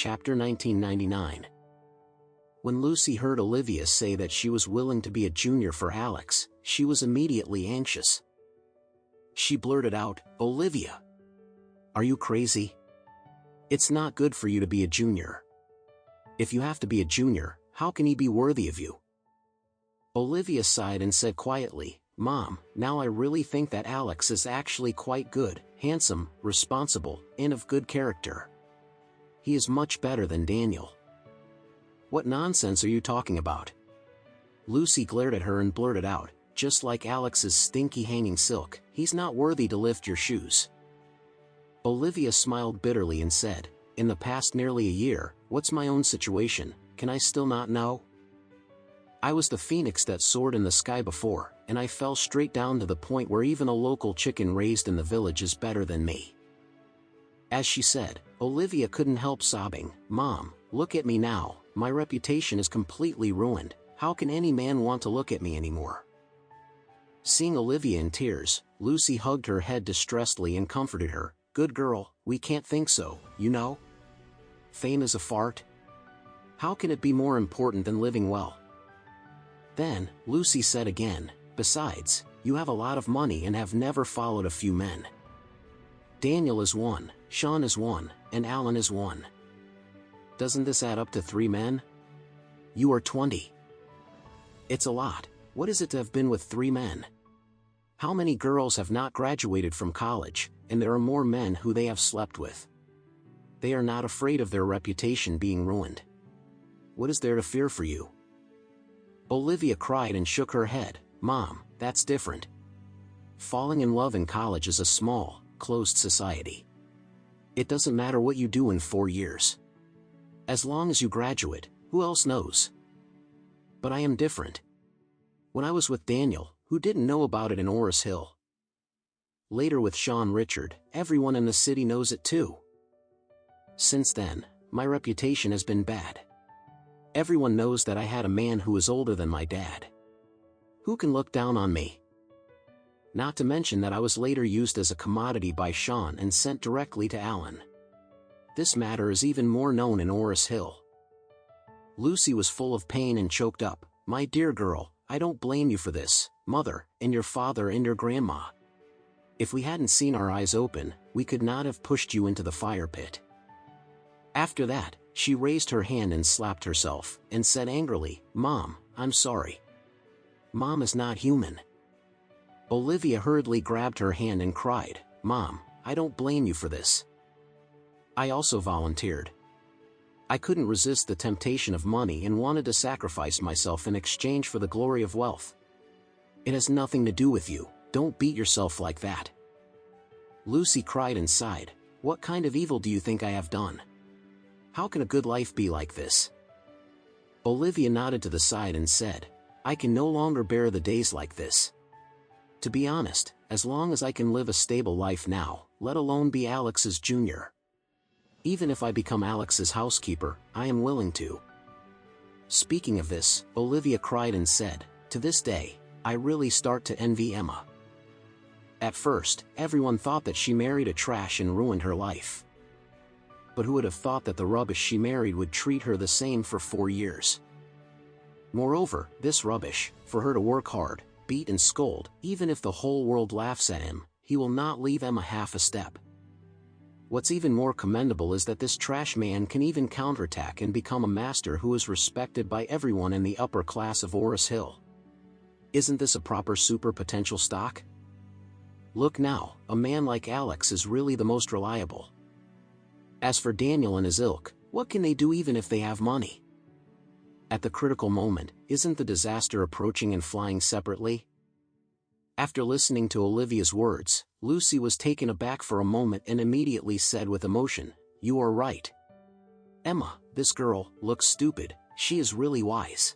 Chapter 1999. When Lucy heard Olivia say that she was willing to be a junior for Alex, she was immediately anxious. She blurted out, "Olivia! Are you crazy? It's not good for you to be a junior. If you have to be a junior, how can he be worthy of you?" Olivia sighed and said quietly, "Mom, now I really think that Alex is actually quite good, handsome, responsible, and of good character. He is much better than Daniel." "What nonsense are you talking about?" Lucy glared at her and blurted out, "Just like Alex's stinky hanging silk, he's not worthy to lift your shoes." Olivia smiled bitterly and said, "In the past nearly a year, what's my own situation, can I still not know? I was the phoenix that soared in the sky before, and I fell straight down to the point where even a local chicken raised in the village is better than me." As she said, Olivia couldn't help sobbing, "Mom, look at me now, my reputation is completely ruined, how can any man want to look at me anymore?" Seeing Olivia in tears, Lucy hugged her head distressedly and comforted her, "Good girl, we can't think so, you know? Fame is a fart. How can it be more important than living well?" Then, Lucy said again, "Besides, you have a lot of money and have never followed a few men. Daniel is one, Sean is one, and Alan is one. Doesn't this add up to 3 men? You are 20. It's a lot. What is it to have been with 3 men? How many girls have not graduated from college, and there are more men who they have slept with? They are not afraid of their reputation being ruined. What is there to fear for you?" Olivia cried and shook her head, "Mom, that's different. Falling in love in college is a small, closed society. It doesn't matter what you do in 4 years. As long as you graduate, who else knows? But I am different. When I was with Daniel, who didn't know about it in Orris Hill? Later with Sean Richard, everyone in the city knows it too. Since then, my reputation has been bad. Everyone knows that I had a man who is older than my dad. Who can look down on me? Not to mention that I was later used as a commodity by Sean and sent directly to Alan. This matter is even more known in Orris Hill." Lucy was full of pain and choked up, "My dear girl, I don't blame you for this, Mother, and your father and your grandma. If we hadn't seen our eyes open, we could not have pushed you into the fire pit." After that, she raised her hand and slapped herself, and said angrily, "Mom, I'm sorry. Mom is not human." Olivia hurriedly grabbed her hand and cried, "Mom, I don't blame you for this. I also volunteered. I couldn't resist the temptation of money and wanted to sacrifice myself in exchange for the glory of wealth. It has nothing to do with you, don't beat yourself like that." Lucy cried and sighed, "What kind of evil do you think I have done? How can a good life be like this?" Olivia nodded to the side and said, "I can no longer bear the days like this. To be honest, as long as I can live a stable life now, let alone be Alex's junior. Even if I become Alex's housekeeper, I am willing to." Speaking of this, Olivia cried and said, "To this day, I really start to envy Emma. At first, everyone thought that she married a trash and ruined her life. But who would have thought that the rubbish she married would treat her the same for 4 years? Moreover, this rubbish, for her to work hard, beat and scold, even if the whole world laughs at him, he will not leave Emma half a step. What's even more commendable is that this trash man can even counterattack and become a master who is respected by everyone in the upper class of Orris Hill. Isn't this a proper super potential stock? Look now, a man like Alex is really the most reliable. As for Daniel and his ilk, what can they do even if they have money? At the critical moment, isn't the disaster approaching and flying separately?" After listening to Olivia's words, Lucy was taken aback for a moment and immediately said with emotion, "You are right. Emma, this girl, looks stupid, she is really wise.